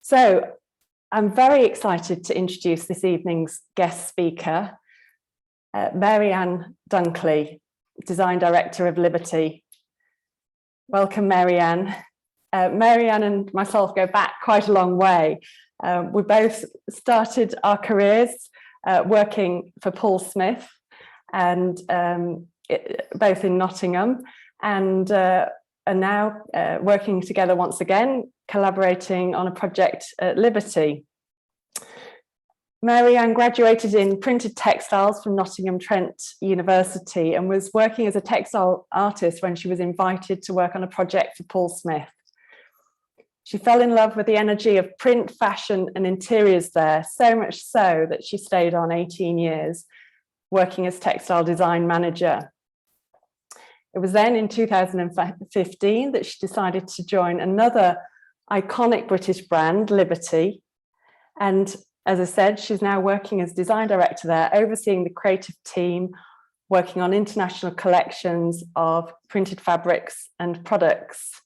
So I'm very excited to introduce this evening's guest speaker, Mary-Ann Dunkley, Design Director of Liberty. Welcome, Mary-Ann. Mary-Ann and myself go back quite a long way. We both started our careers working for Paul Smith, and both in Nottingham, and are now working together once again, collaborating on a project at Liberty. Mary-Ann graduated in printed textiles from Nottingham Trent University and was working as a textile artist when she was invited to work on a project for Paul Smith. She fell in love with the energy of print, fashion and interiors there, so much so that she stayed on 18 years working as textile design manager. It was then in 2015 that she decided to join another iconic British brand, Liberty. And as I said, she's now working as design director there, overseeing the creative team, working on international collections of printed fabrics and products.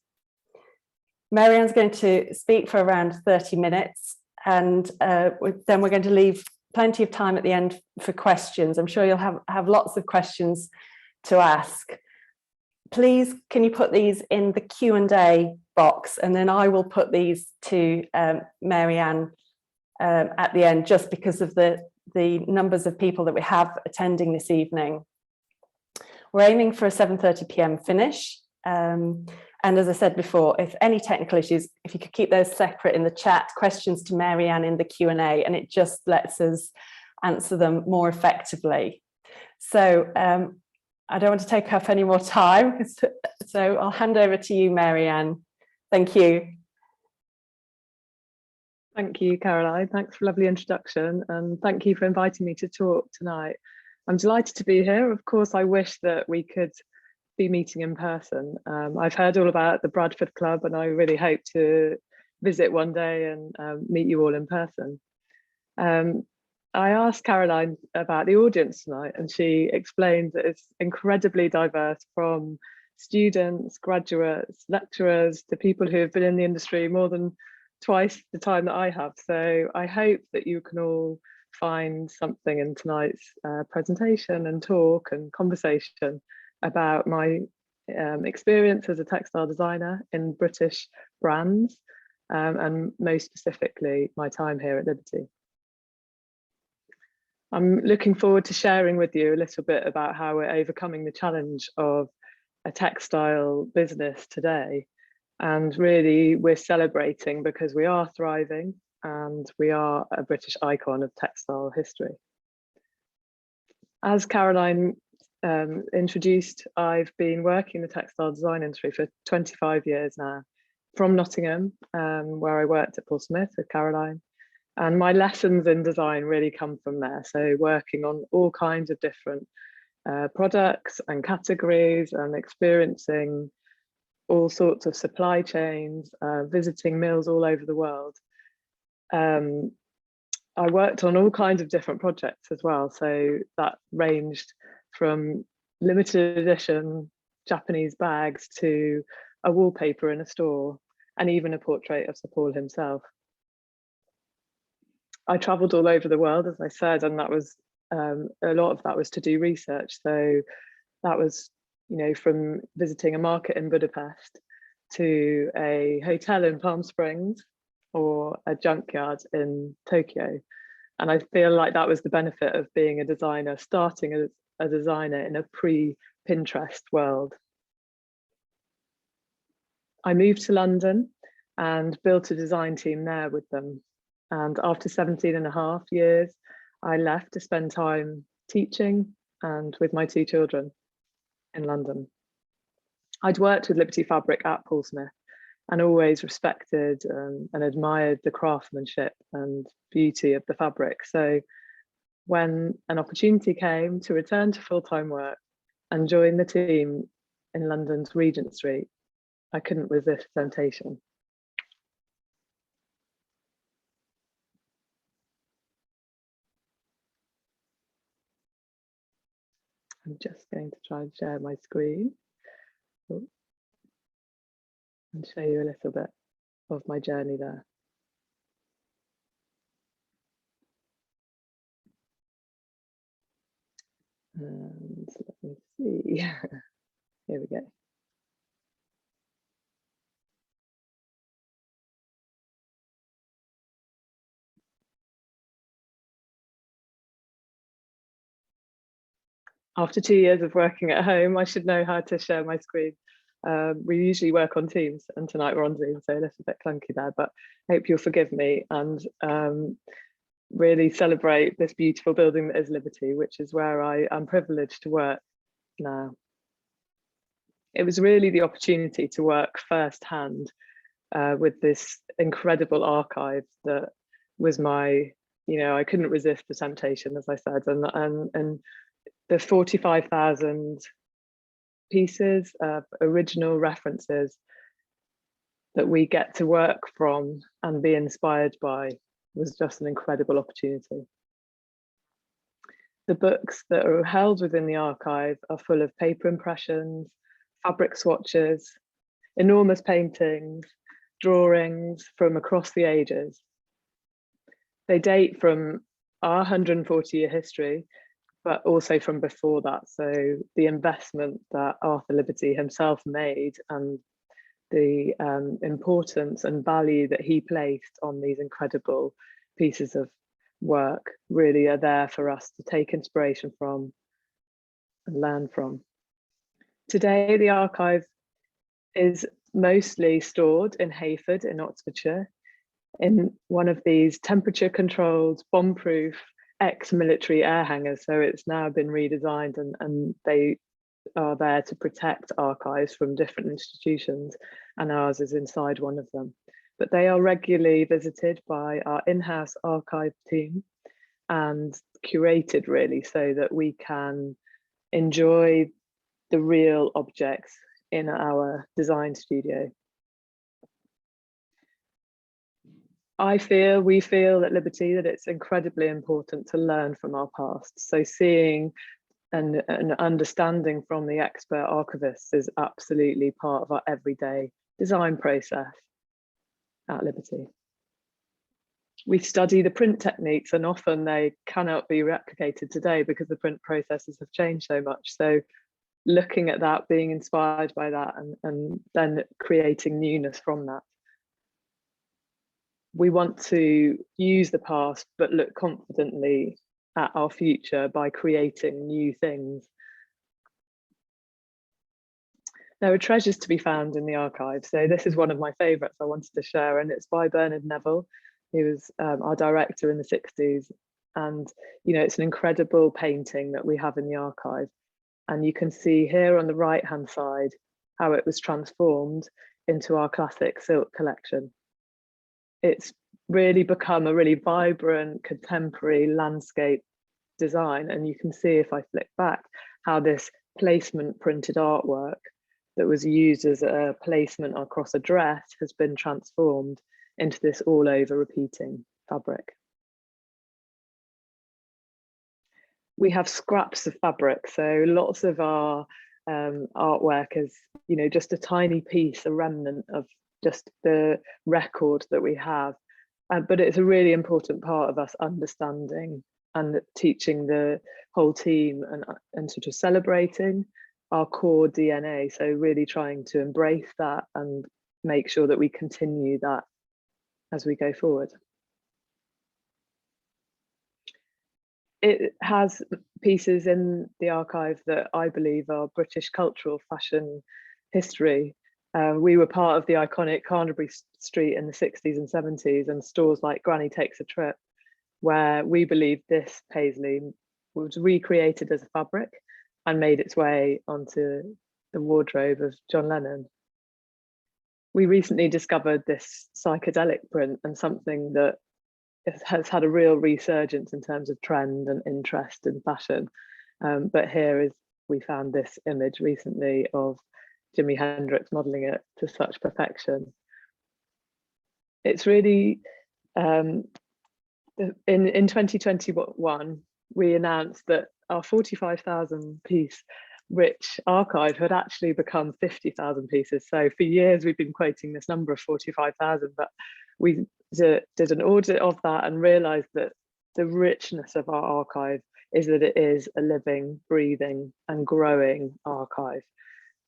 Mary-Ann's going to speak for around 30 minutes, and then we're going to leave plenty of time at the end for questions. I'm sure you'll have lots of questions to ask. Please, can you put these in the Q&A box, and then I will put these to Mary-Ann at the end, just because of the numbers of people that we have attending this evening. We're aiming for a 7:30 p.m. finish. And as I said before, if any technical issues, if you could keep those separate in the chat, questions to Mary-Ann in the Q&A, and it just lets us answer them more effectively. So I don't want to take up any more time, so I'll hand over to you, Mary-Ann. Thank you. Thank you, Caroline. Thanks for a lovely introduction, and thank you for inviting me to talk tonight. I'm delighted to be here. Of course, I wish that we could be meeting in person. I've heard all about the Bradford Club, and I really hope to visit one day and meet you all in person. I asked Caroline about the audience tonight, and she explained that it's incredibly diverse, from students, graduates, lecturers, to people who have been in the industry more than twice the time that I have. So I hope that you can all find something in tonight's presentation and talk and conversation about my experience as a textile designer in British brands, and most specifically my time here at Liberty. I'm looking forward to sharing with you a little bit about how we're overcoming the challenge of a textile business today. And really, we're celebrating because we are thriving and we are a British icon of textile history. As Caroline introduced, I've been working in the textile design industry for 25 years now, from Nottingham, where I worked at Paul Smith with Caroline. And my lessons in design really come from there. So working on all kinds of different products and categories, and experiencing all sorts of supply chains, visiting mills all over the world. I worked on all kinds of different projects as well. So that ranged from limited edition Japanese bags to a wallpaper in a store, and even a portrait of Sir Paul himself. I travelled all over the world, as I said, and that was a lot of that was to do research. So that was, you know, from visiting a market in Budapest to a hotel in Palm Springs or a junkyard in Tokyo. And I feel like that was the benefit of being a designer, starting as a designer in a pre-Pinterest world. I moved to London and built a design team there with them. And after 17.5 years, I left to spend time teaching and with my 2 children in London. I'd worked with Liberty Fabric at Paul Smith and always respected and admired the craftsmanship and beauty of the fabric. So when an opportunity came to return to full-time work and join the team in London's Regent Street, I couldn't resist temptation. I'm just going to try and share my screen and show you a little bit of my journey there. And let me see. Here we go. After 2 years of working at home, I should know how to share my screen. We usually work on Teams, and tonight we're on Zoom, so a little bit clunky there, but I hope you'll forgive me and really celebrate this beautiful building that is Liberty, which is where I am privileged to work now. It was really the opportunity to work firsthand with this incredible archive that was my, I couldn't resist the temptation, as I said, and the 45,000 pieces of original references that we get to work from and be inspired by was just an incredible opportunity. The books that are held within the archive are full of paper impressions, fabric swatches, enormous paintings, drawings from across the ages. They date from our 140-year history, but also from before that. So the investment that Arthur Liberty himself made and the importance and value that he placed on these incredible pieces of work really are there for us to take inspiration from and learn from. Today, the archive is mostly stored in Hayford in Oxfordshire in one of these temperature controlled, bomb-proof ex-military air hangars. So it's now been redesigned and they are there to protect archives from different institutions, and ours is inside one of them. But they are regularly visited by our in-house archive team and curated really so that we can enjoy the real objects in our design studio. We feel at Liberty that it's incredibly important to learn from our past. So seeing and understanding from the expert archivists is absolutely part of our everyday design process at Liberty. We study the print techniques, and often they cannot be replicated today because the print processes have changed so much. So looking at that, being inspired by that, and then creating newness from that. We want to use the past, but look confidently at our future by creating new things. There are treasures to be found in the archive. So this is one of my favorites I wanted to share, and it's by Bernard Neville. He was our director in the 60s. And, it's an incredible painting that we have in the archive. And you can see here on the right-hand side, how it was transformed into our classic silk collection. It's really become a really vibrant contemporary landscape design. And you can see, if I flick back, how this placement printed artwork that was used as a placement across a dress has been transformed into this all over repeating fabric. We have scraps of fabric. So lots of our artwork is, just a tiny piece, a remnant of just the record that we have. But it's a really important part of us understanding and teaching the whole team and sort of celebrating our core DNA. So really trying to embrace that and make sure that we continue that as we go forward. It has pieces in the archive that I believe are British cultural fashion history. We were part of the iconic Carnaby Street in the 60s and 70s, and stores like Granny Takes a Trip, where we believe this paisley was recreated as a fabric and made its way onto the wardrobe of John Lennon. We recently discovered this psychedelic print, and something that has had a real resurgence in terms of trend and interest in fashion. But we found this image recently of Jimi Hendrix modeling it to such perfection. It's really, in 2021, we announced that our 45,000 piece rich archive had actually become 50,000 pieces. So for years we've been quoting this number of 45,000, but we did an audit of that and realized that the richness of our archive is that it is a living, breathing and growing archive.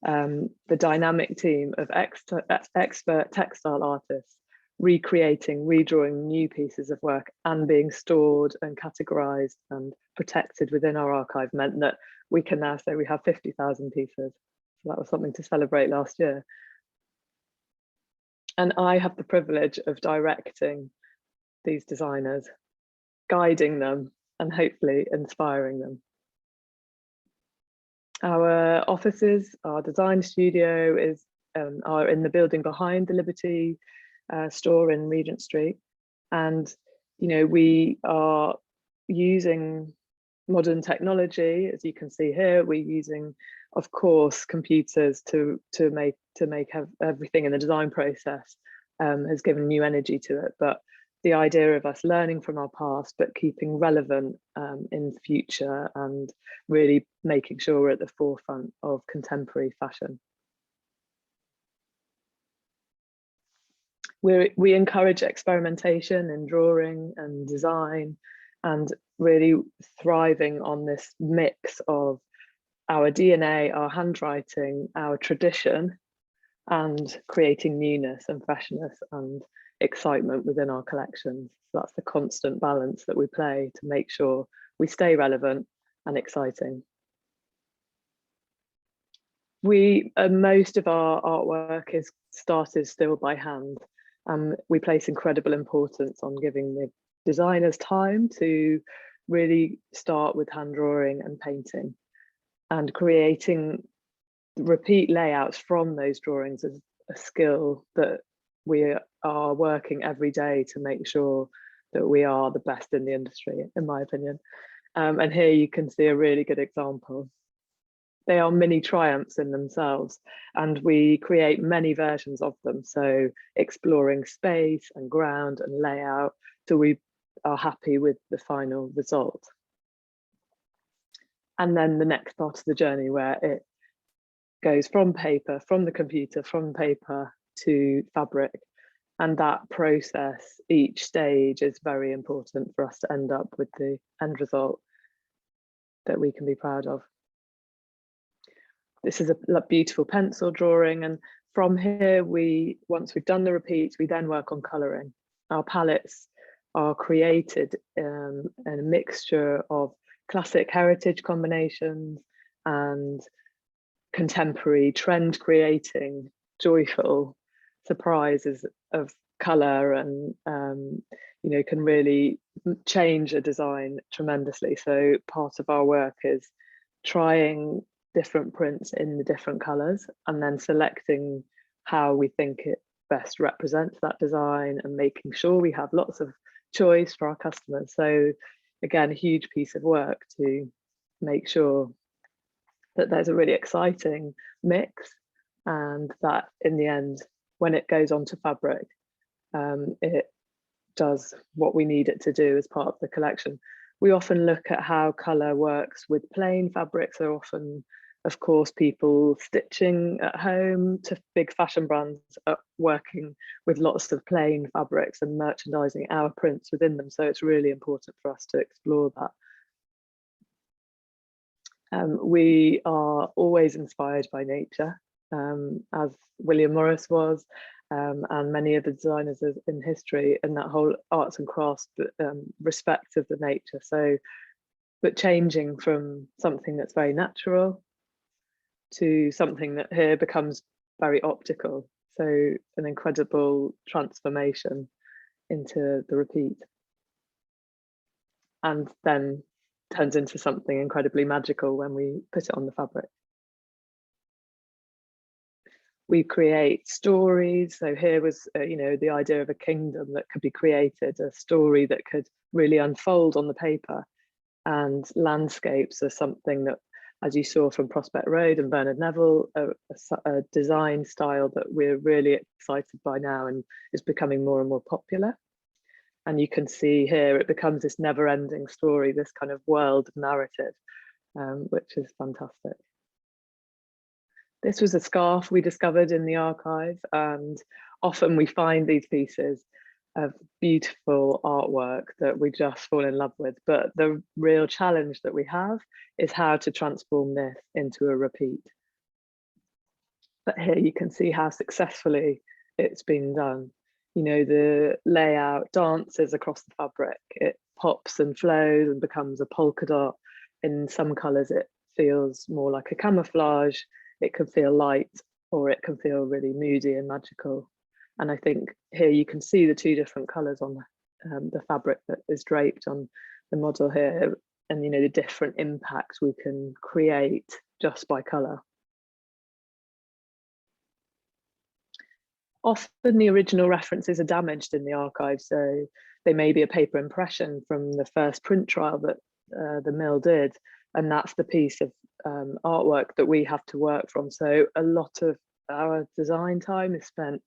The dynamic team of expert textile artists recreating, redrawing new pieces of work and being stored and categorized and protected within our archive meant that we can now say we have 50,000 pieces. So that was something to celebrate last year. And I have the privilege of directing these designers, guiding them and hopefully inspiring them. Our offices, our design studio are in the building behind the Liberty store in Regent Street. And, we are using modern technology, as you can see here. We're using, of course, computers to make everything in the design process has given new energy to it. But the idea of us learning from our past, but keeping relevant in the future and really making sure we're at the forefront of contemporary fashion. We encourage experimentation in drawing and design and really thriving on this mix of our DNA, our handwriting, our tradition, and creating newness and freshness and excitement within our collections. So that's the constant balance that we play to make sure we stay relevant and exciting. Most of our artwork is started still by hand. We place incredible importance on giving the designers time to really start with hand drawing and painting, and creating repeat layouts from those drawings is a skill that we are working every day to make sure that we are the best in the industry, in my opinion. And here you can see a really good example. They are mini triumphs in themselves, and we create many versions of them. So exploring space and ground and layout till we are happy with the final result. And then the next part of the journey where it goes from paper, from the computer, from paper to fabric. And that process, each stage is very important for us to end up with the end result that we can be proud of. This is a beautiful pencil drawing, and from here, once we've done the repeats, we then work on colouring. Our palettes are created in a mixture of classic heritage combinations and contemporary trend creating joyful surprises of colour, and can really change a design tremendously. So part of our work is trying different prints in the different colours and then selecting how we think it best represents that design and making sure we have lots of choice for our customers. So again, a huge piece of work to make sure that there's a really exciting mix, and that in the end, when it goes onto fabric, it does what we need it to do as part of the collection. We often look at how colour works with plain fabrics. So often, of course, people stitching at home to big fashion brands are working with lots of plain fabrics and merchandising our prints within them. So it's really important for us to explore that. We are always inspired by nature, as William Morris was, and many of the designers in history, and that whole arts and crafts respect of the nature. So, but changing from something that's very natural to something that here becomes very optical. So an incredible transformation into the repeat, and then turns into something incredibly magical when we put it on the fabric. We create stories. So here was, the idea of a kingdom that could be created, a story that could really unfold on the paper. And landscapes are something that, as you saw from Prospect Road and Bernard Neville, a design style that we're really excited by now and is becoming more and more popular. And you can see here, it becomes this never-ending story, this kind of world narrative, which is fantastic. This was a scarf we discovered in the archive, and often we find these pieces of beautiful artwork that we just fall in love with. But the real challenge that we have is how to transform this into a repeat. But here you can see how successfully it's been done. You know, the layout dances across the fabric. It pops and flows and becomes a polka dot. In some colors, it feels more like a camouflage. It can feel light, or it can feel really moody and magical. And I think here you can see the two different colors on the fabric that is draped on the model here, and you know, the different impacts we can create just by color. Often the original references are damaged in the archive, so they may be a paper impression from the first print trial that the mill did, and that's the piece of artwork that we have to work from. So a lot of our design time is spent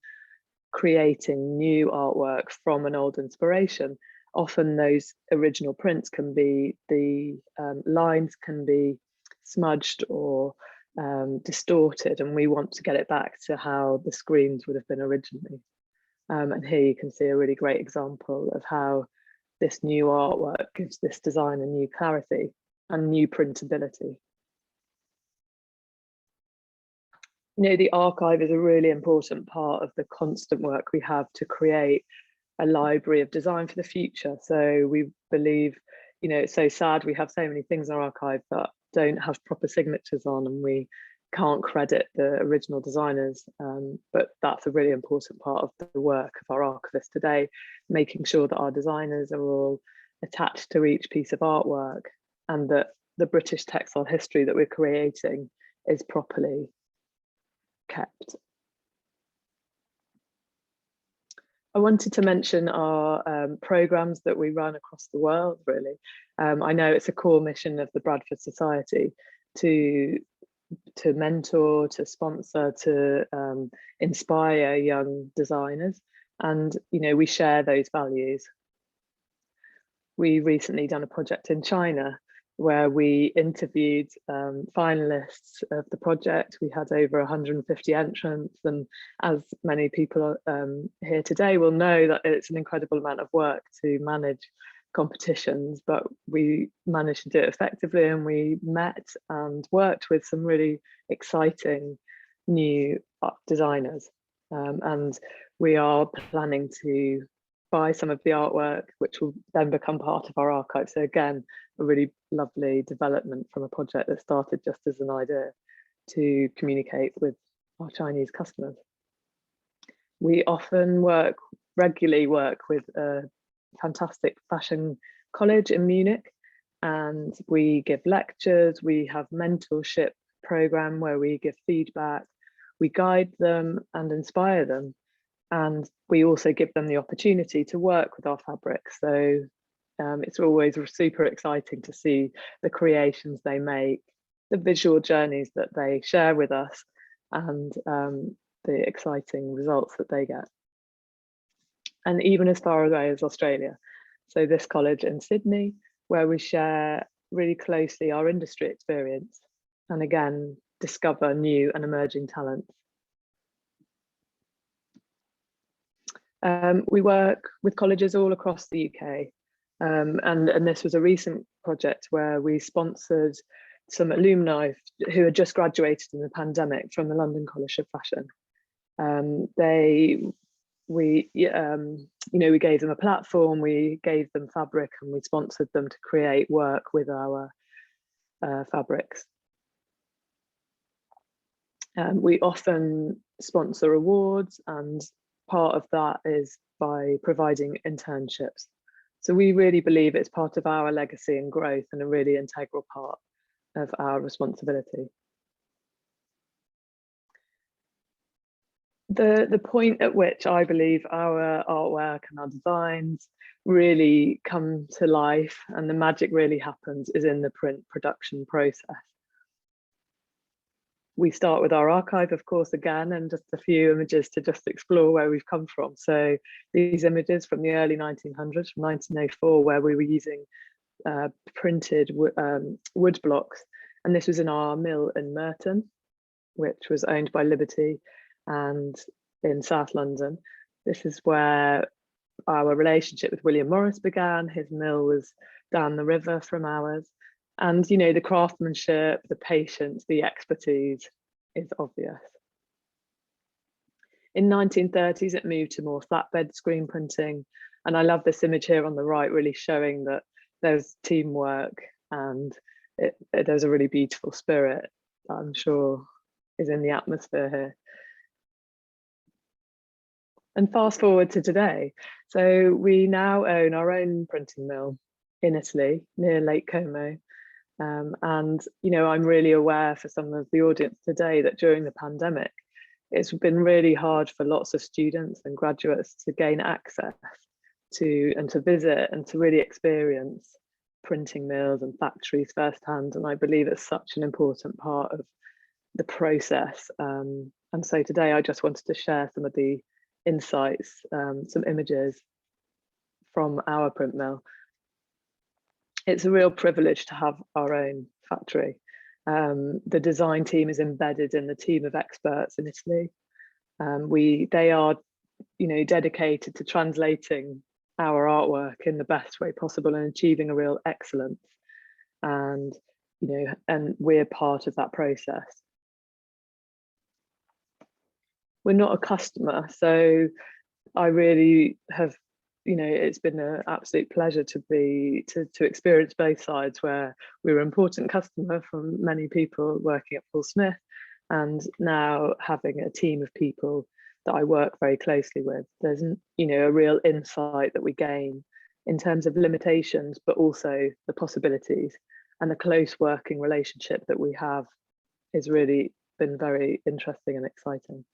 creating new artwork from an old inspiration. Often those original prints can be, the lines can be smudged or distorted, and we want to get it back to how the screens would have been originally. And here you can see a really great example of how this new artwork gives this design a new clarity and new printability. You know, the archive is a really important part of the constant work we have to create a library of design for the future. So we believe, you know, it's so sad we have so many things in our archive that don't have proper signatures on, and we can't credit the original designers, but that's a really important part of the work of our archivist today, making sure that our designers are all attached to each piece of artwork, and that the British textile history that we're creating is properly kept. I wanted to mention our programs that we run across the world, really. I know it's a core mission of the Bradford Society to mentor, to sponsor, to inspire young designers. And, you know, we share those values. We recently done a project in China where we interviewed finalists of the project. We had over 150 entrants, and as many people here today will know, that it's an incredible amount of work to manage competitions, but we managed to do it effectively, and we met and worked with some really exciting new designers, and we are planning to buy some of the artwork, which will then become part of our archive. So again, a really lovely development from a project that started just as an idea to communicate with our Chinese customers. We often regularly work with a fantastic fashion college in Munich, and we give lectures. We have mentorship program where we give feedback, we guide them and inspire them. And we also give them the opportunity to work with our fabrics. So it's always super exciting to see the creations they make, the visual journeys that they share with us, and the exciting results that they get. And even as far away as Australia. So this college in Sydney, where we share really closely our industry experience, and again, discover new and emerging talents. We work with colleges all across the UK, and this was a recent project where we sponsored some alumni who had just graduated in the pandemic from the London College of Fashion. We gave them a platform, we gave them fabric, and we sponsored them to create work with our fabrics. We often sponsor awards, and part of that is by providing internships. So we really believe it's part of our legacy and growth, and a really integral part of our responsibility. The point at which I believe our artwork and our designs really come to life and the magic really happens is in the print production process. We start with our archive, of course, again, and just a few images to just explore where we've come from. So these images from the early 1900s, from 1904, where we were using printed wood blocks. And this was in our mill in Merton, which was owned by Liberty, and in South London. This is where our relationship with William Morris began. His mill was down the river from ours. And, you know, the craftsmanship, the patience, the expertise is obvious. In 1930s, it moved to more flatbed screen printing. And I love this image here on the right, really showing that there's teamwork and there's a really beautiful spirit that I'm sure is in the atmosphere here. And fast forward to today. So we now own our own printing mill in Italy, near Lake Como. And, you know, I'm really aware for some of the audience today that during the pandemic, it's been really hard for lots of students and graduates to gain access to and to visit and to really experience printing mills and factories firsthand. And I believe it's such an important part of the process. And so today I just wanted to share some of the insights, some images from our print mill. It's a real privilege to have our own factory. The design team is embedded in the team of experts in Italy. They are, you know, dedicated to translating our artwork in the best way possible and achieving a real excellence. And, you know, and we're part of that process. We're not a customer, so I really have, you know, it's been an absolute pleasure to experience both sides, where we were an important customer from many people working at Paul Smith, and now having a team of people that I work very closely with. There's, you know, a real insight that we gain in terms of limitations, but also the possibilities, and the close working relationship that we have has really been very interesting and exciting.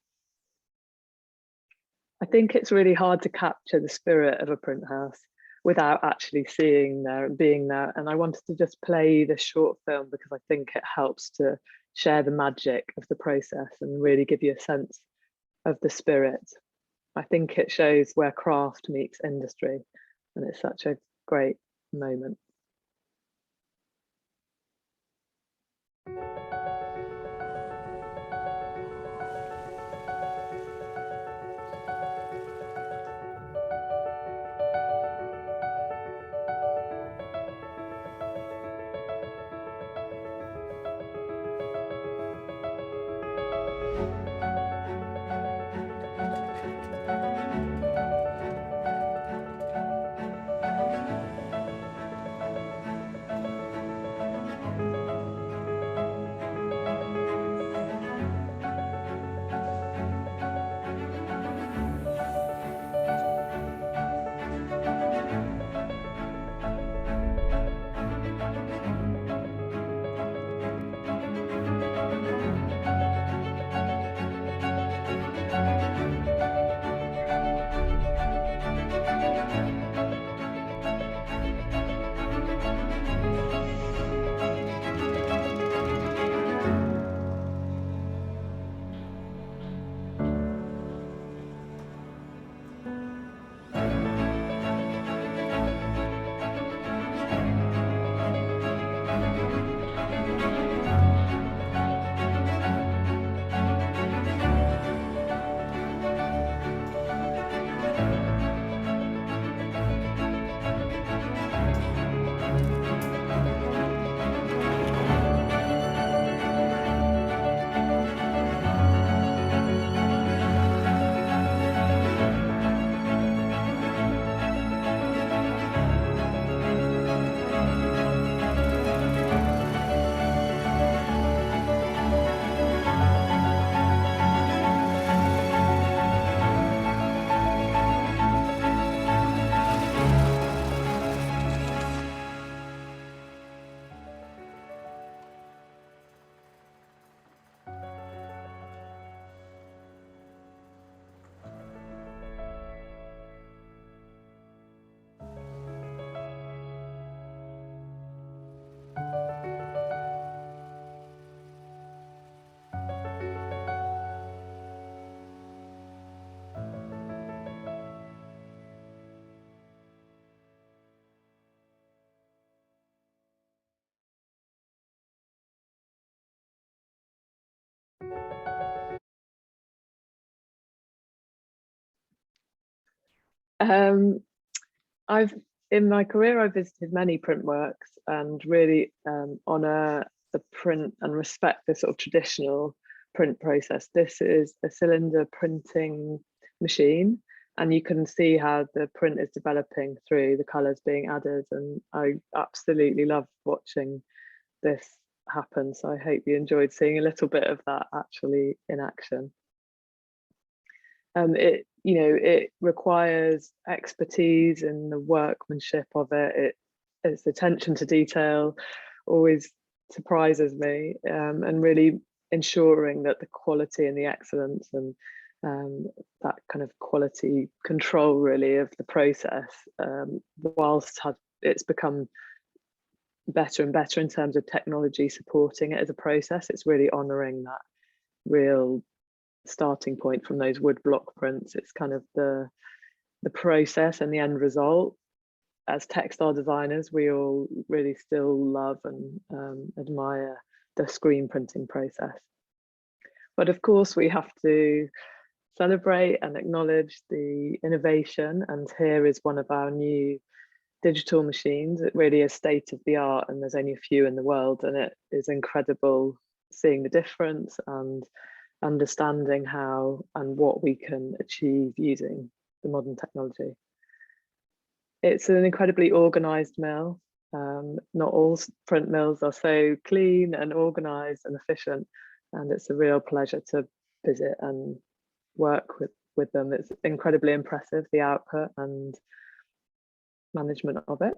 I think it's really hard to capture the spirit of a print house without actually seeing there and being there. And I wanted to just play this short film because I think it helps to share the magic of the process and really give you a sense of the spirit. I think it shows where craft meets industry, and it's such a great moment. Um, in my career, I've visited many print works and really honour the print and respect the sort of traditional print process. This is a cylinder printing machine, and you can see how the print is developing through the colours being added, and I absolutely love watching this happen. So I hope you enjoyed seeing a little bit of that actually in action. It requires expertise in the workmanship of it. Its attention to detail always surprises me, and really ensuring that the quality and the excellence and that kind of quality control really of the process, whilst it's become better and better in terms of technology supporting it as a process, it's really honouring that real starting point from those wood block prints. It's kind of the process and the end result. As textile designers, we all really still love and admire the screen printing process. But of course, we have to celebrate and acknowledge the innovation. And here is one of our new digital machines. It really is state of the art, and there's only a few in the world, and it is incredible seeing the difference and understanding how and what we can achieve using the modern technology. It's an incredibly organized mill. Not all print mills are so clean and organized and efficient, and it's a real pleasure to visit and work with them. It's incredibly impressive, the output and management of it.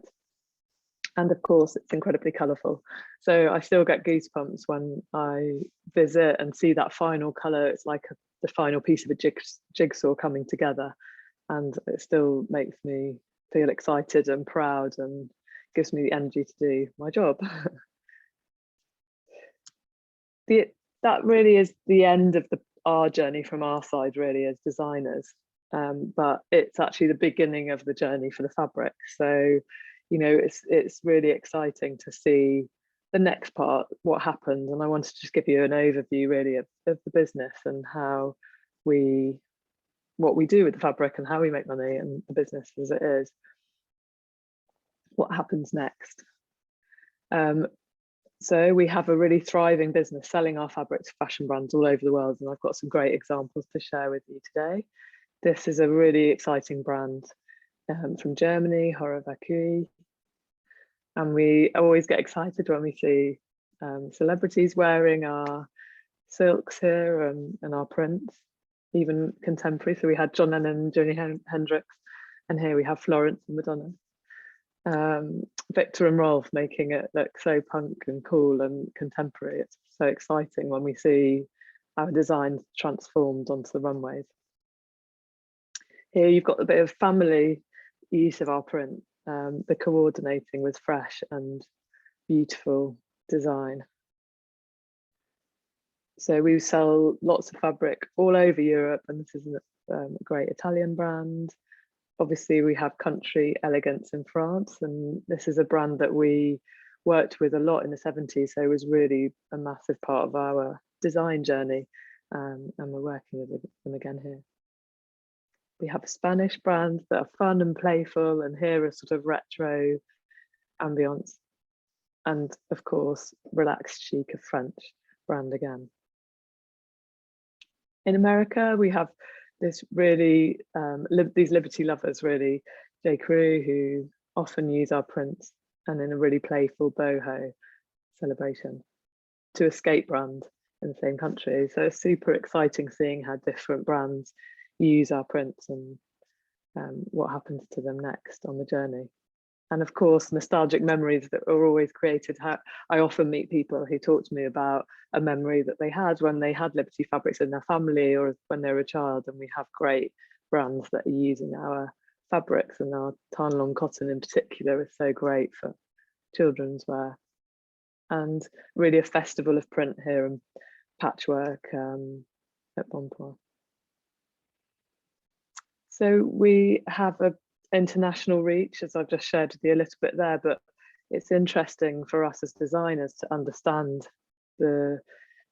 And of course, it's incredibly colourful. So I still get goosebumps when I visit and see that final colour. It's like the final piece of a jigsaw coming together. And it still makes me feel excited and proud and gives me the energy to do my job. That really is the end of our journey from our side, really, as designers. But it's actually the beginning of the journey for the fabric. So, it's really exciting to see the next part, what happens. And I wanted to just give you an overview really of the business and what we do with the fabric and how we make money and the business as it is. What happens next? So we have a really thriving business selling our fabric to fashion brands all over the world. And I've got some great examples to share with you today. This is a really exciting brand from Germany, Hora Vacui. And we always get excited when we see celebrities wearing our silks here and our prints, even contemporary. So we had John Lennon and Jimi Hendrix, and here we have Florence and Madonna. Victor and Rolf making it look so punk and cool and contemporary. It's so exciting when we see our designs transformed onto the runways. Here you've got a bit of family use of our print. The coordinating with fresh and beautiful design. So we sell lots of fabric all over Europe, and this is a great Italian brand. Obviously, we have Country Elegance in France, and this is a brand that we worked with a lot in the 70s, so it was really a massive part of our design journey, and we're working with them again here. We have Spanish brands that are fun and playful, and here a sort of retro ambience. And of course, relaxed chic, a French brand again. In America, we have this really, these Liberty lovers really, J. Crew, who often use our prints and in a really playful boho celebration to Escape brand in the same country. So it's super exciting seeing how different brands use our prints and what happens to them next on the journey. And of course, nostalgic memories that are always created. I often meet people who talk to me about a memory that they had when they had Liberty fabrics in their family or when they were a child, and we have great brands that are using our fabrics, and our Tarn cotton in particular is so great for children's wear. And really a festival of print here and patchwork at Bonpoint. So we have an international reach, as I've just shared with you a little bit there, but it's interesting for us as designers to understand the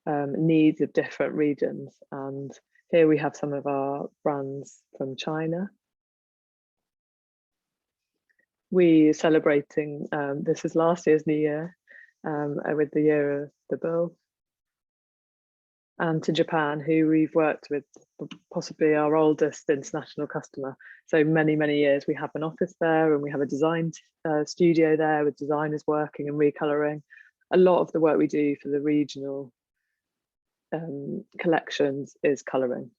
needs of different regions. And here we have some of our brands from China. We celebrating, this is last year's New Year, with the Year of the Bull, and to Japan, who we've worked with, possibly our oldest international customer. So many, many years. We have an office there, and we have a design studio there with designers working and recoloring. A lot of the work we do for the regional collections is colouring,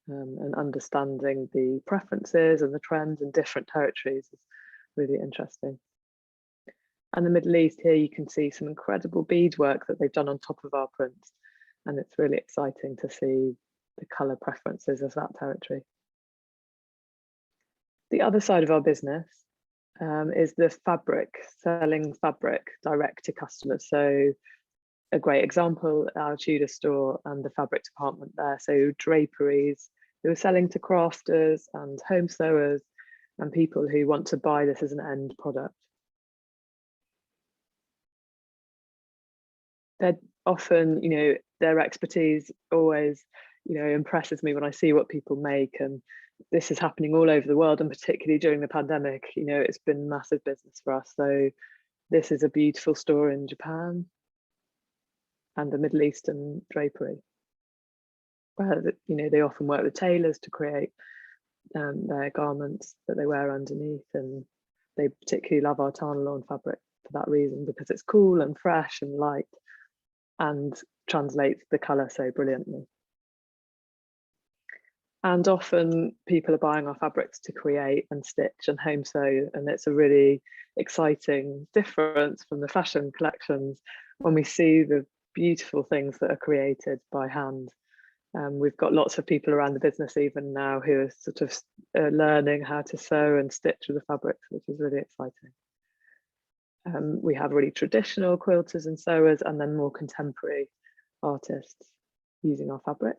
and understanding the preferences and the trends in different territories is really interesting. And the Middle East, here you can see some incredible beadwork that they've done on top of our prints. And it's really exciting to see the colour preferences of that territory. The other side of our business is the fabric, selling fabric direct to customers. So a great example, our Tudor store and the fabric department there. So draperies, who are selling to crafters and home sewers and people who want to buy this as an end product. They're often, their expertise always, impresses me when I see what people make, and this is happening all over the world, and particularly during the pandemic, it's been massive business for us. So this is a beautiful store in Japan and the Middle Eastern drapery, where they often work with tailors to create their garments that they wear underneath, and they particularly love our Tarn fabric for that reason, because it's cool and fresh and light and translates the colour so brilliantly. And often people are buying our fabrics to create and stitch and home sew, and it's a really exciting difference from the fashion collections when we see the beautiful things that are created by hand. We've got lots of people around the business even now who are sort of learning how to sew and stitch with the fabrics, which is really exciting. We have really traditional quilters and sewers, and then more contemporary artists using our fabric.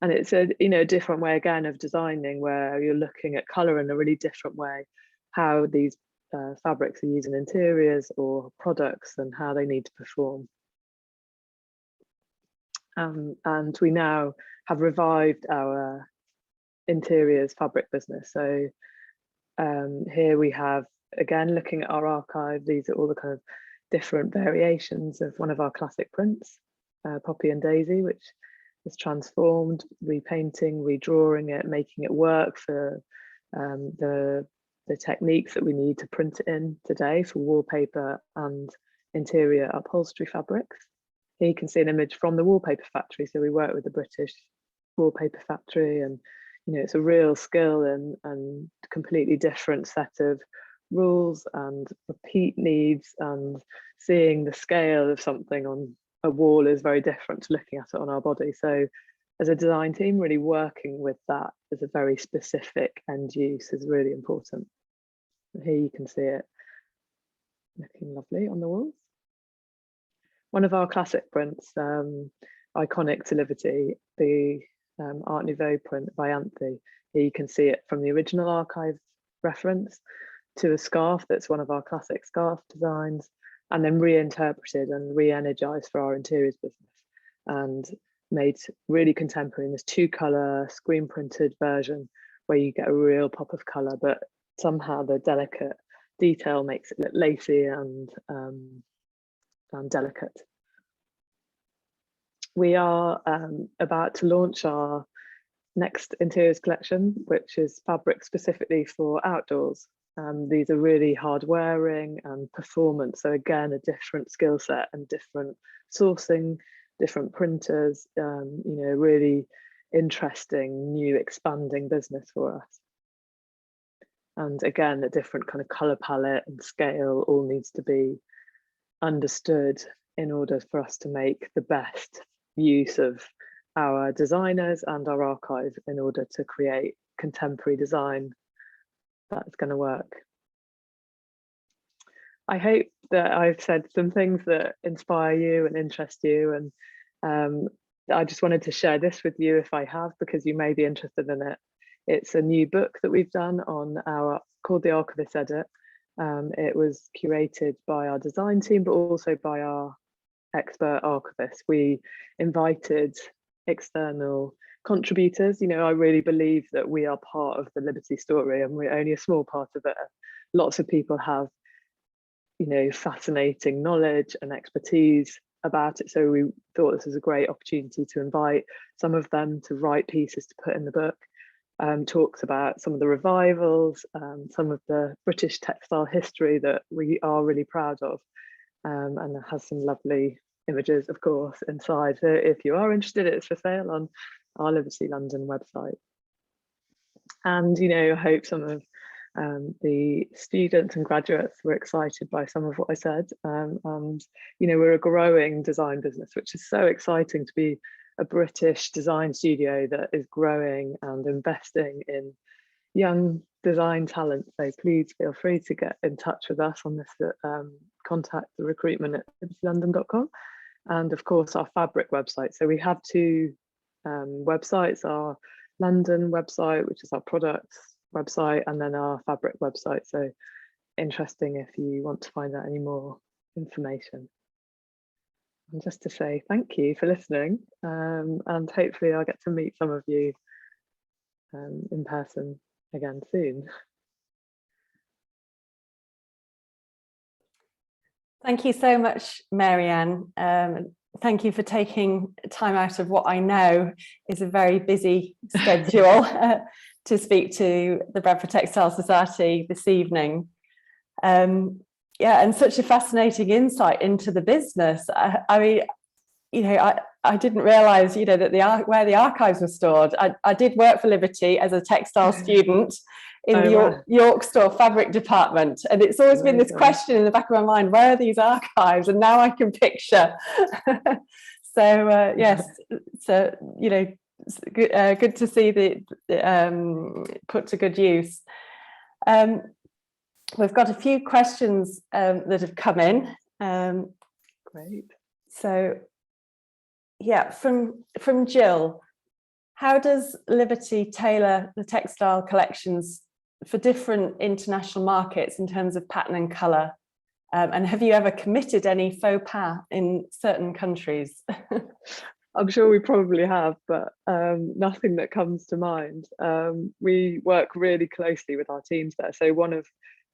And it's a different way again of designing, where you're looking at colour in a really different way, how these fabrics are used in interiors or products and how they need to perform. And we now have revived our interiors fabric business. So here we have, again, looking at our archive, these are all the kind of different variations of one of our classic prints, Poppy and Daisy, which is transformed, repainting, redrawing it, making it work for the techniques that we need to print it in today for wallpaper and interior upholstery fabrics. Here you can see an image from the wallpaper factory. So we work with the British wallpaper factory, and it's a real skill and completely different set of rules and repeat needs, and seeing the scale of something on a wall is very different to looking at it on our body. So as a design team, really working with that as a very specific end use is really important. Here you can see it looking lovely on the walls. One of our classic prints, iconic to Liberty, the Art Nouveau print by Anthony. Here you can see it from the original archive reference to a scarf that's one of our classic scarf designs, and then reinterpreted and re-energized for our interiors business and made really contemporary in this 2-color screen printed version where you get a real pop of color, but somehow the delicate detail makes it look lacy and delicate. We are about to launch our next interiors collection, which is fabric specifically for outdoors. These are really hard wearing and performance. So again, a different skill set and different sourcing, different printers, really interesting, new expanding business for us. And again, a different kind of color palette and scale all needs to be understood in order for us to make the best use of our designers and our archive in order to create contemporary design that's going to work. I hope that I've said some things that inspire you and interest you, and I just wanted to share this with you if I have, because you may be interested in it. It's a new book that we've done called The Archivist Edit. It was curated by our design team, but also by our expert archivists. We invited external contributors. You know, I really believe that we are part of the Liberty story, and we're only a small part of it. Lots of people have, you know, fascinating knowledge and expertise about it. So we thought this was a great opportunity to invite some of them to write pieces to put in the book. Talks about some of the revivals, some of the British textile history that we are really proud of, and it has some lovely images, of course, inside. So if you are interested, it's for sale on our Liberty London website. And, you know, I hope some of the students and graduates were excited by some of what I said. And, you know, we're a growing design business, which is so exciting to be a British design studio that is growing and investing in young design talent. So please feel free to get in touch with us on this, contact the recruitment at libertylondon.com, and of course our fabric website. So we have two websites, our London website, which is our products website, and then our fabric website. So interesting if you want to find out any more information. And just to say thank you for listening, and hopefully I'll get to meet some of you in person again soon. Thank you so much, Marianne. Thank you for taking time out of what I know is a very busy schedule to speak to the Bradford Textile Society this evening. Yeah, and such a fascinating insight into the business. I mean, you know, I didn't realise, you know, that where the archives were stored. I did work for Liberty as a textile student in the York Store fabric department, and it's always been this question in the back of my mind: where are these archives? And now I can picture. So yes, so you know, good to see the put to good use. We've got a few questions that have come in. Great. So, yeah, from Jill, how does Liberty tailor the textile collections for different international markets in terms of pattern and colour? And have you ever committed any faux pas in certain countries? I'm sure we probably have, but nothing that comes to mind. We work really closely with our teams there. So one of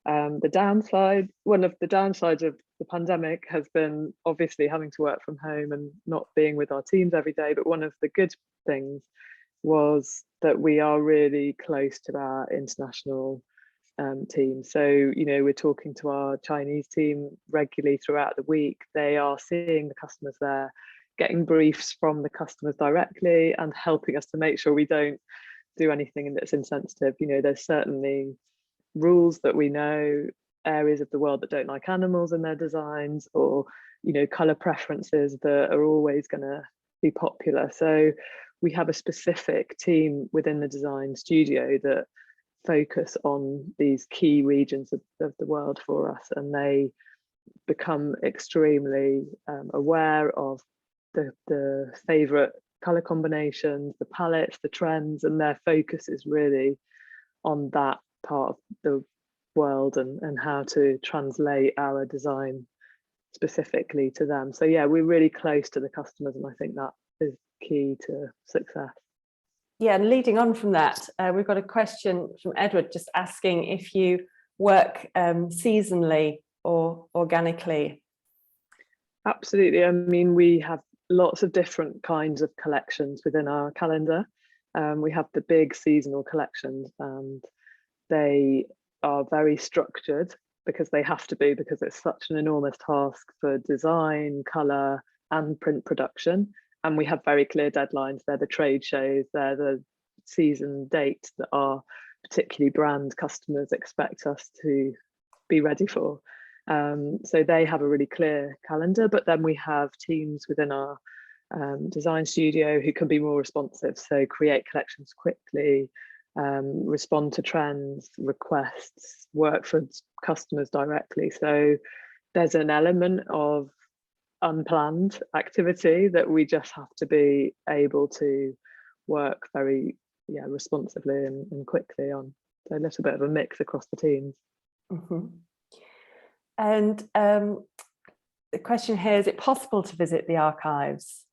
the downsides of the pandemic has been obviously having to work from home and not being with our teams every day. But one of the good things was that we are really close to our international team. So, you know, we're talking to our Chinese team regularly throughout the week. They are seeing the customers there, getting briefs from the customers directly, and helping us to make sure we don't do anything that's insensitive. You know, there's certainly rules that we know, areas of the world that don't like animals in their designs, or, you know, color preferences that are always going to be popular. So we have a specific team within the design studio that focus on these key regions of the world for us, and they become extremely aware of the favorite color combinations, the palettes, the trends, and their focus is really on that part of the world and how to translate our design specifically to them. So yeah, we're really close to the customers, and I think that is key to success. Yeah, and leading on from that, we've got a question from Edward just asking if you work seasonally or organically. Absolutely. I mean, we have lots of different kinds of collections within our calendar. We have the big seasonal collections, and they are very structured because they have to be, because it's such an enormous task for design, colour and print production. And we have very clear deadlines. They're the trade shows, they're the season dates that our particularly brand customers expect us to be ready for. So they have a really clear calendar, but then we have teams within our design studio who can be more responsive, so create collections quickly, respond to trends, requests, work for customers directly. So there's an element of unplanned activity that we just have to be able to work very responsively and quickly on. So a little bit of a mix across the teams. Mm-hmm. And the question here, is it possible to visit the archives?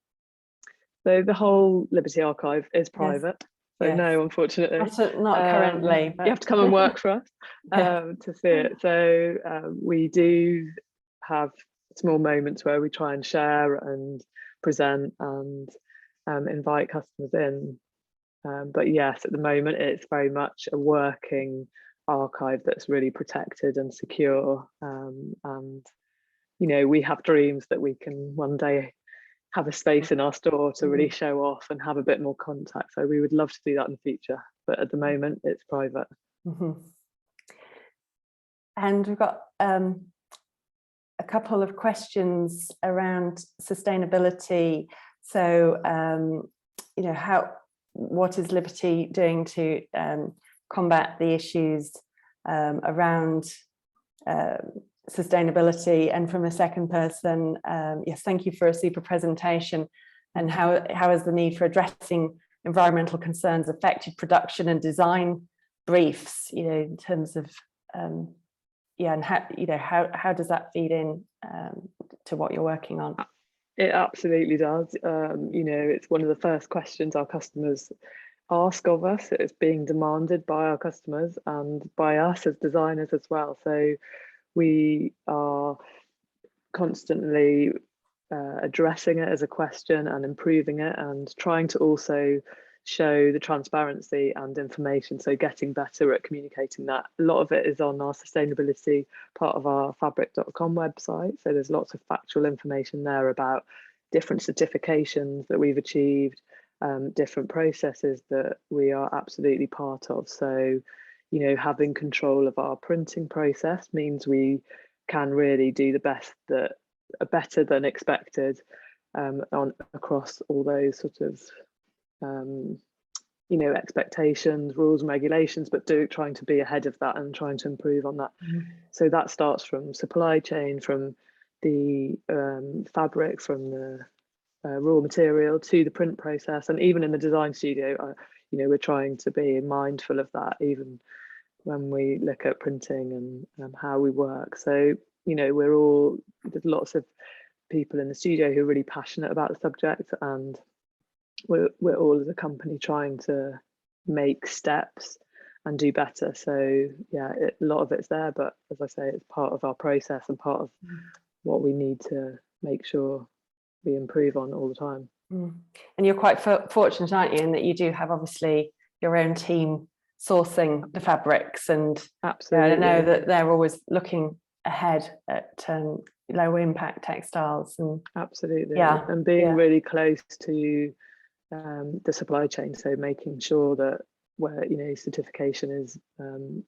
So the whole Liberty Archive is private. So yes. no, unfortunately. Not currently. But... You have to come and work for us to see it. So we do have small moments where we try and share and present and invite customers in. But yes, at the moment, it's very much a working archive that's really protected and secure. And, you know, we have dreams that we can one day have a space in our store to really show off and have a bit more contact. So we would love to do that in the future, but at the moment it's private. And we've got a couple of questions around sustainability. So, you know, what is Liberty doing to combat the issues around sustainability? And from a second person, yes, thank you for a super presentation. And how has the need for addressing environmental concerns affected production and design briefs, you know, in terms of yeah, and how does that feed in to what you're working on? It absolutely does. You know, it's one of the first questions our customers ask of us. It's being demanded by our customers and by us as designers as well. So we are constantly addressing it as a question and improving it and trying to also show the transparency and information, so getting better at communicating that. A lot of it is on our sustainability part of our fabric.com website, so there's lots of factual information there about different certifications that we've achieved, different processes that we are absolutely part of. So, you know, having control of our printing process means we can really do the best, that are better than expected across all those sort of you know, expectations, rules and regulations, but trying to be ahead of that and trying to improve on that. So that starts from supply chain, from the fabric, from the raw material to the print process, and even in the design studio, you know, we're trying to be mindful of that even when we look at printing and how we work. So, you know, there's lots of people in the studio who are really passionate about the subject, and we're all as a company trying to make steps and do better. So yeah, a lot of it's there, but as I say, it's part of our process and part of what we need to make sure we improve on all the time. And you're quite fortunate, aren't you, in that you do have obviously your own team sourcing the fabrics, and absolutely, I know that they're always looking ahead at low impact textiles, and absolutely, and being really close to the supply chain, so making sure that where, you know, certification is and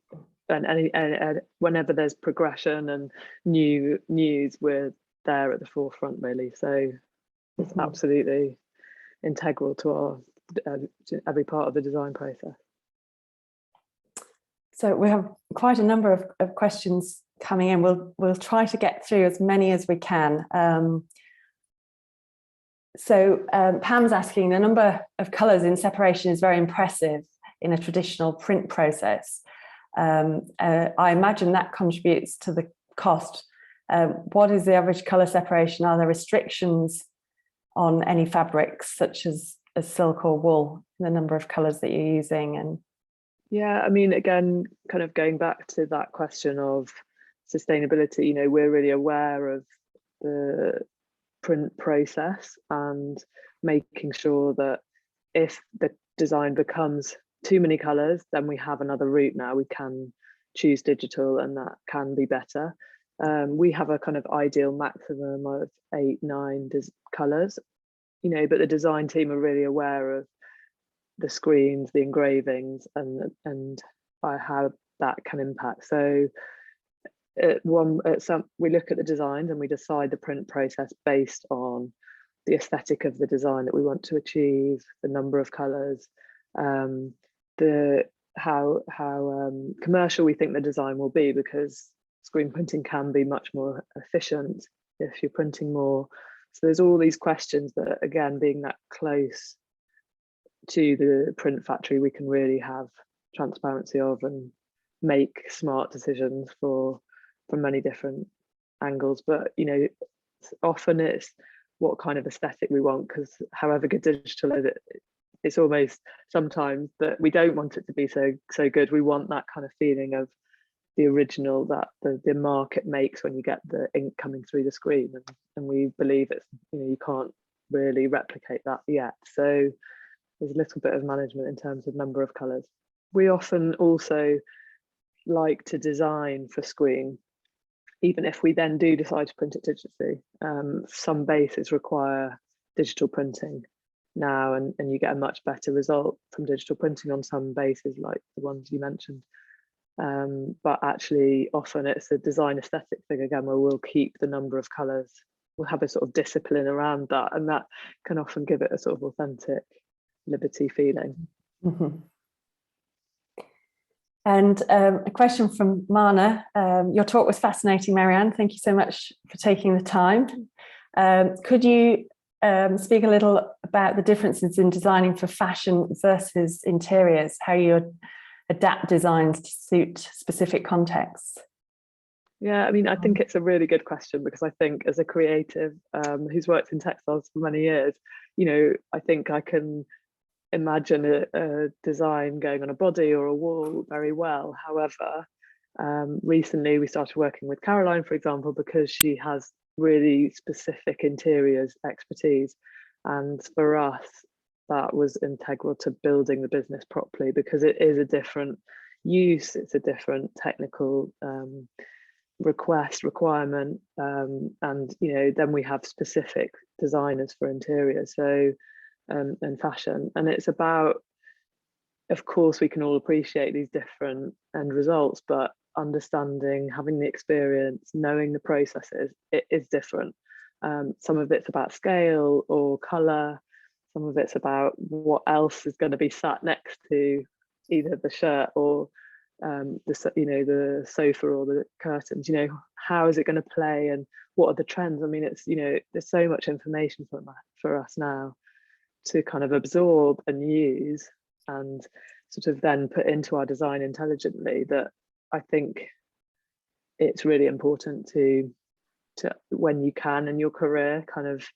whenever there's progression and new news, we're there at the forefront really. So it's absolutely integral to our every part of the design process. So we have quite a number of questions coming in. We'll try to get through as many as we can. So Pam's asking, the number of colours in separation is very impressive in a traditional print process. I imagine that contributes to the cost. What is the average colour separation? Are there restrictions on any fabrics such as silk or wool, the number of colours that you're using? And yeah, I mean, again, kind of going back to that question of sustainability, you know, we're really aware of the print process and making sure that if the design becomes too many colors, then we have another route. Now we can choose digital, and that can be better. We have a kind of ideal maximum of 8-9 colors, you know, but the design team are really aware of the screens, the engravings, and how that can impact. So we look at the designs and we decide the print process based on the aesthetic of the design that we want to achieve, the number of colors, how commercial we think the design will be, because screen printing can be much more efficient if you're printing more. So there's all these questions that, again, being that close to the print factory, we can really have transparency of and make smart decisions from many different angles. But, you know, often it's what kind of aesthetic we want, because however good digital is, it's almost sometimes that we don't want it to be so good. We want that kind of feeling of the original that the market makes when you get the ink coming through the screen, and we believe it's, you can't really replicate that yet. So there's a little bit of management in terms of number of colours. We often also like to design for screen, even if we then do decide to print it digitally. Some bases require digital printing now, and you get a much better result from digital printing on some bases like the ones you mentioned. But actually often it's a design aesthetic thing again, where we'll keep the number of colours. We'll have a sort of discipline around that, and that can often give it a sort of authentic liberty feeling. Mm-hmm. And a question from Mana. Your talk was fascinating, Marianne. Thank you so much for taking the time. Could you speak a little about the differences in designing for fashion versus interiors, how you adapt designs to suit specific contexts? Yeah, I mean, I think it's a really good question, because I think as a creative who's worked in textiles for many years, I think I can imagine a design going on a body or a wall very well. However, recently we started working with Caroline, for example, because she has really specific interiors expertise, and for us that was integral to building the business properly, because it is a different use, it's a different technical requirement, and then we have specific designers for interiors, so and fashion. And it's about, of course, we can all appreciate these different end results, but understanding, having the experience, knowing the processes, it is different. Some of it's about scale or color, some of it's about what else is going to be sat next to either the shirt or the sofa or the curtains. How is it going to play, and what are the trends? I mean, it's there's so much information for us now to kind of absorb and use and sort of then put into our design intelligently, that I think it's really important to when you can in your career kind of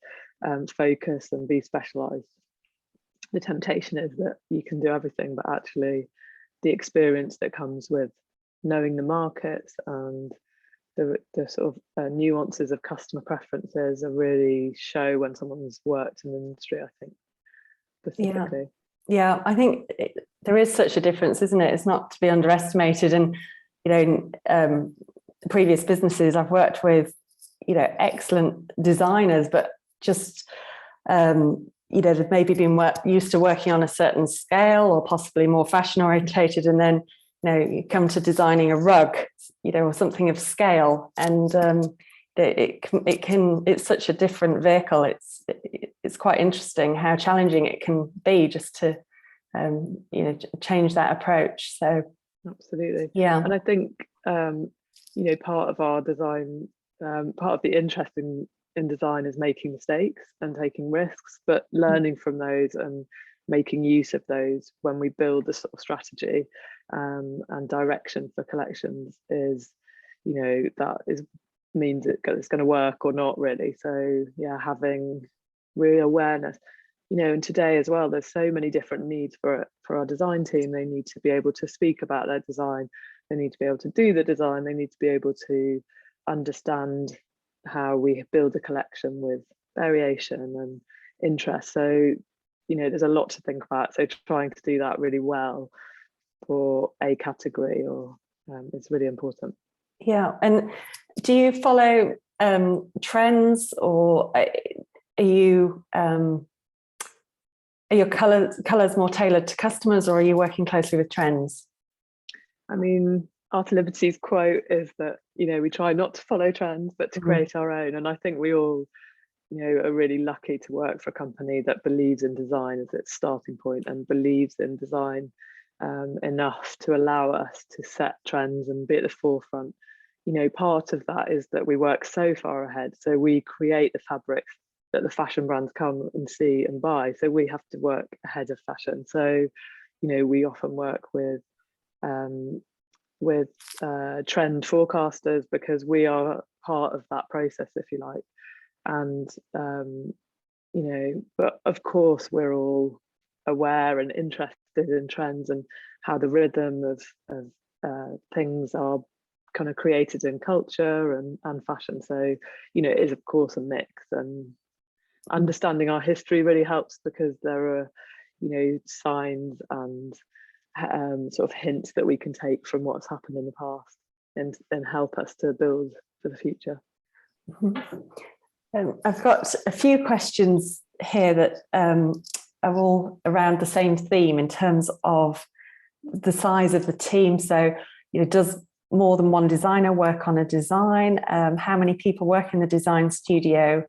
focus and be specialized. The temptation is that you can do everything, but actually the experience that comes with knowing the markets and the sort of nuances of customer preferences are really show when someone's worked in the industry, I think, specifically. Yeah, I think there is such a difference, isn't it? It's not to be underestimated. And in previous businesses I've worked with, excellent designers, but just they've maybe been used to working on a certain scale or possibly more fashion orientated, and then you come to designing a rug, or something of scale, and it's such a different vehicle. It's quite interesting how challenging it can be just to change that approach. So absolutely, yeah. And I think part of our design, part of the interest in design is making mistakes and taking risks, but learning from those and making use of those when we build the sort of strategy and direction for collections is, that means it's going to work or not, really. So yeah, having real awareness, and today as well, there's so many different needs for our design team. They need to be able to speak about their design, they need to be able to do the design, they need to be able to understand how we build a collection with variation and interest. So there's a lot to think about, so trying to do that really well for a category or it's really important. Yeah. And do you follow trends, or are your colors more tailored to customers, or are you working closely with trends? I mean, Art Liberty's quote is that we try not to follow trends but to create our own, and I think we all are really lucky to work for a company that believes in design as its starting point and believes in design enough to allow us to set trends and be at the forefront. Part of that is that we work so far ahead, so we create the fabrics that the fashion brands come and see and buy, so we have to work ahead of fashion. So we often work with trend forecasters, because we are part of that process, if you like. and but of course we're all aware and interested in trends and how the rhythm of things are kind of created in culture and fashion. So it is of course a mix, and understanding our history really helps, because there are signs and sort of hints that we can take from what's happened in the past and help us to build for the future. I've got a few questions here that are all around the same theme in terms of the size of the team. So, does more than one designer work on a design? How many people work in the design studio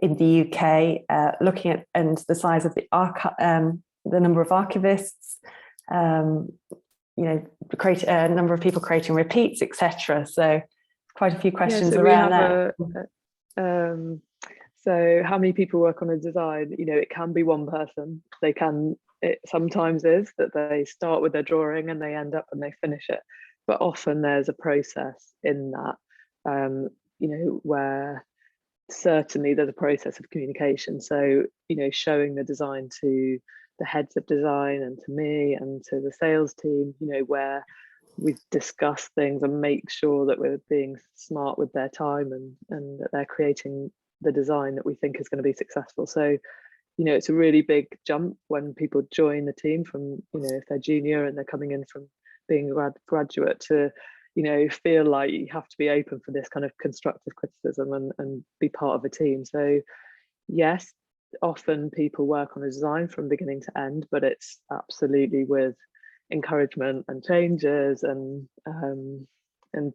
in the UK? Looking at and the size of the number of archivists, create a number of people creating repeats, etc. So, quite a few questions around that. So how many people work on a design? It can be one person. It sometimes is that they start with their drawing and they end up and they finish it. But often there's a process in that, where certainly there's a process of communication. So, showing the design to the heads of design and to me and to the sales team, where we discuss things and make sure that we're being smart with their time and that they're creating the design that we think is going to be successful. So, it's a really big jump when people join the team from, if they're junior and they're coming in from being a graduate to, feel like you have to be open for this kind of constructive criticism and be part of a team. So yes, often people work on a design from beginning to end, but it's absolutely with encouragement and changes and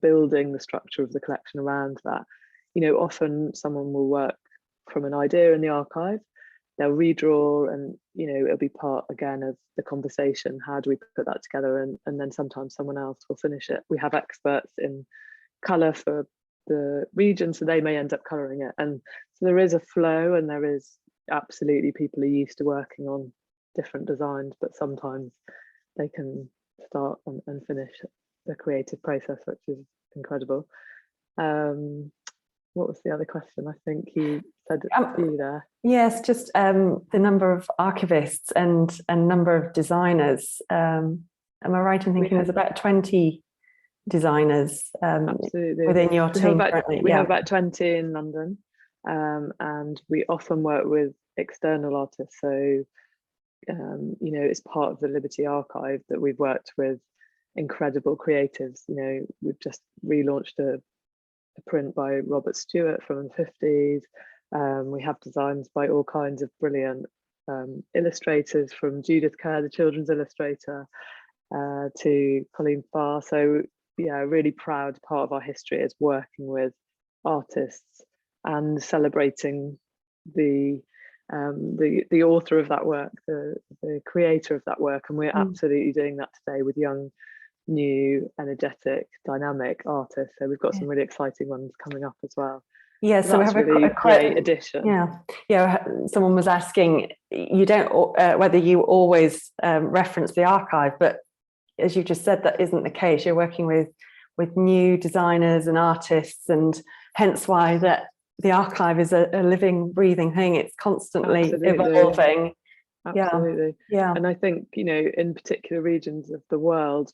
building the structure of the collection around that. Often someone will work from an idea in the archive, they'll redraw, and it'll be part again of the conversation. How do we put that together? And then sometimes someone else will finish it. We have experts in colour for the region, so they may end up colouring it. And so there is a flow, and there is absolutely people are used to working on different designs, but sometimes they can start and finish the creative process, which is incredible. What was the other question? I think you said a few there. Yes, just the number of archivists and number of designers. Am I right in thinking there's about 20 designers within your team currently? We have about 20 in London, and we often work with external artists. So, it's part of the Liberty Archive that we've worked with incredible creatives. We've just relaunched a print by Robert Stewart from the 50s. We have designs by all kinds of brilliant illustrators, from Judith Kerr, the children's illustrator, to Colleen Farr. So yeah, really proud part of our history is working with artists and celebrating the author of that work, the creator of that work. And we're absolutely doing that today with young, new, energetic, dynamic artists. So we've got some really exciting ones coming up as well. Yeah, so we have really a great addition. Yeah. Someone was asking, you don't whether you always reference the archive, but as you just said, that isn't the case. You're working with new designers and artists, and hence why that the archive is a living, breathing thing. It's constantly evolving. Absolutely. Yeah. And I think, in particular regions of the world,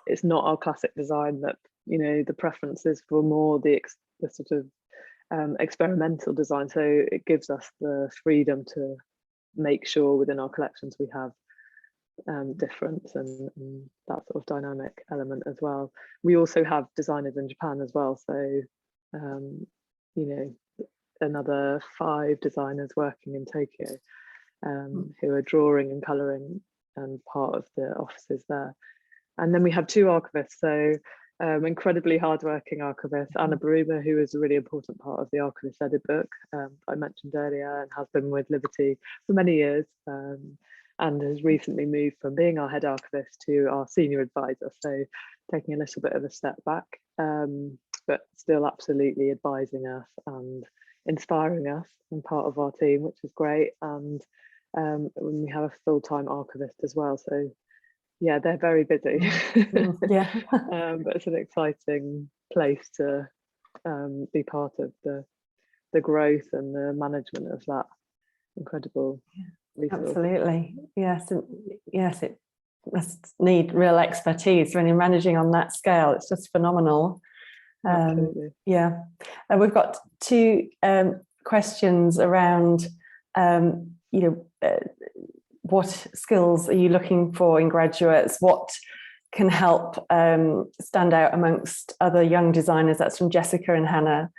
it's not our classic design that, the preference is for more the sort of experimental design. So it gives us the freedom to make sure within our collections we have difference and that sort of dynamic element as well. We also have designers in Japan as well. So, another 5 designers working in Tokyo who are drawing and colouring and part of the offices there. And then we have 2 archivists. So incredibly hardworking archivist, Anna Baruma, who is a really important part of the archivist edit book I mentioned earlier, and has been with Liberty for many years, and has recently moved from being our head archivist to our senior advisor. So taking a little bit of a step back, but still absolutely advising us and inspiring us and part of our team, which is great. And when we have a full-time archivist as well. So yeah, they're very busy. But it's an exciting place to be part of the the growth and the management of that incredible resource. Absolutely, yes, and yes, it must need real expertise when you're managing on that scale. It's just phenomenal. Absolutely. Yeah, and we've got two questions around, what skills are you looking for in graduates? What can help stand out amongst other young designers? That's from Jessica and Hannah.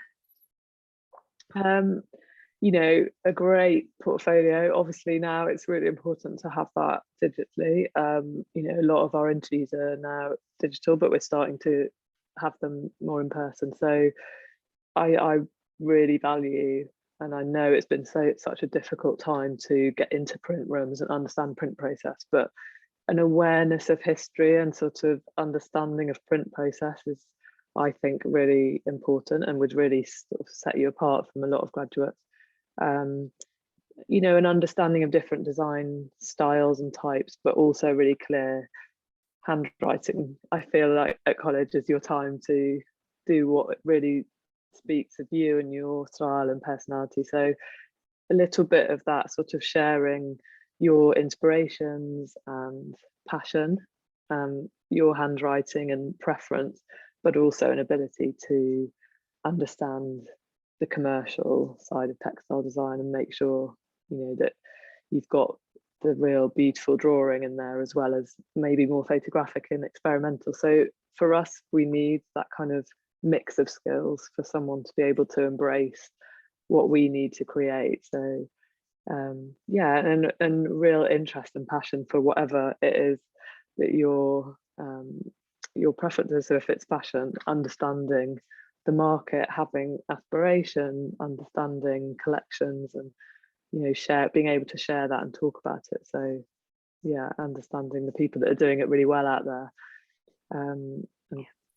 A great portfolio. Obviously now it's really important to have that digitally. A lot of our interviews are now digital, but we're starting to have them more in person. So I really value, and I know it's been such a difficult time to get into print rooms and understand print process, but an awareness of history and sort of understanding of print process is, I think, really important and would really sort of set you apart from a lot of graduates. An understanding of different design styles and types, but also really clear handwriting. I feel like at college is your time to do what really speaks of you and your style and personality. So a little bit of that sort of sharing your inspirations and passion, your handwriting and preference, but also an ability to understand the commercial side of textile design and make sure that you've got the real beautiful drawing in there, as well as maybe more photographic and experimental. So for us, we need that kind of mix of skills for someone to be able to embrace what we need to create. So and real interest and passion for whatever it is that your preferences. So if it's fashion, understanding the market, having aspiration, understanding collections, and being able to share that and talk about it. So yeah, understanding the people that are doing it really well out there, and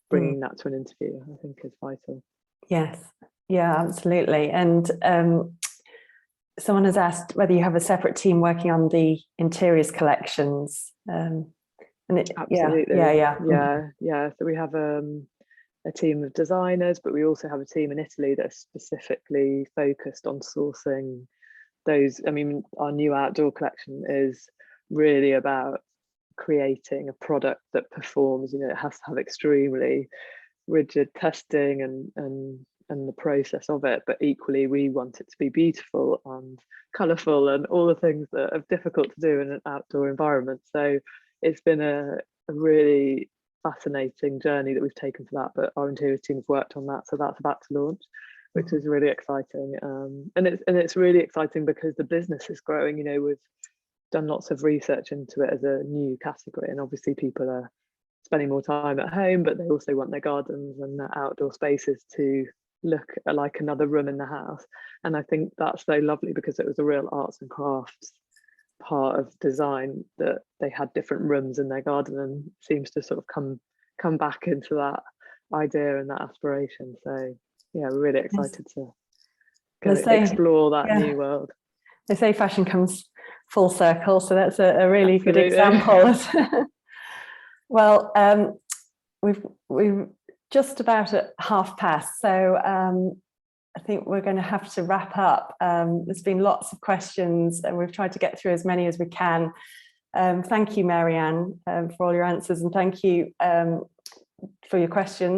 bringing that to an interview, I think, is vital. Yes, yeah, absolutely. And someone has asked whether you have a separate team working on the interiors collections. Absolutely. Yeah. So we have a team of designers, but we also have a team in Italy that's specifically focused on sourcing those. I mean, our new outdoor collection is really about creating a product that performs. It has to have extremely rigid testing and the process of it, but equally we want it to be beautiful and colourful and all the things that are difficult to do in an outdoor environment. So it's been a really fascinating journey that we've taken for that, but our interiors team have worked on that, so that's about to launch, which is really exciting. And it's really exciting because the business is growing. We've done lots of research into it as a new category, and obviously people are spending more time at home, but they also want their gardens and their outdoor spaces to look like another room in the house. And I think that's so lovely because it was a real arts and crafts part of design that they had different rooms in their garden, and seems to sort of come back into that idea and that aspiration. So yeah, we're really excited to explore that new world. They say fashion comes full circle, so that's a really good example. Well, we've just about at past, so I think we're going to have to wrap up. There's been lots of questions and we've tried to get through as many as we can. Thank you, Marianne, for all your answers, and thank you for your questions.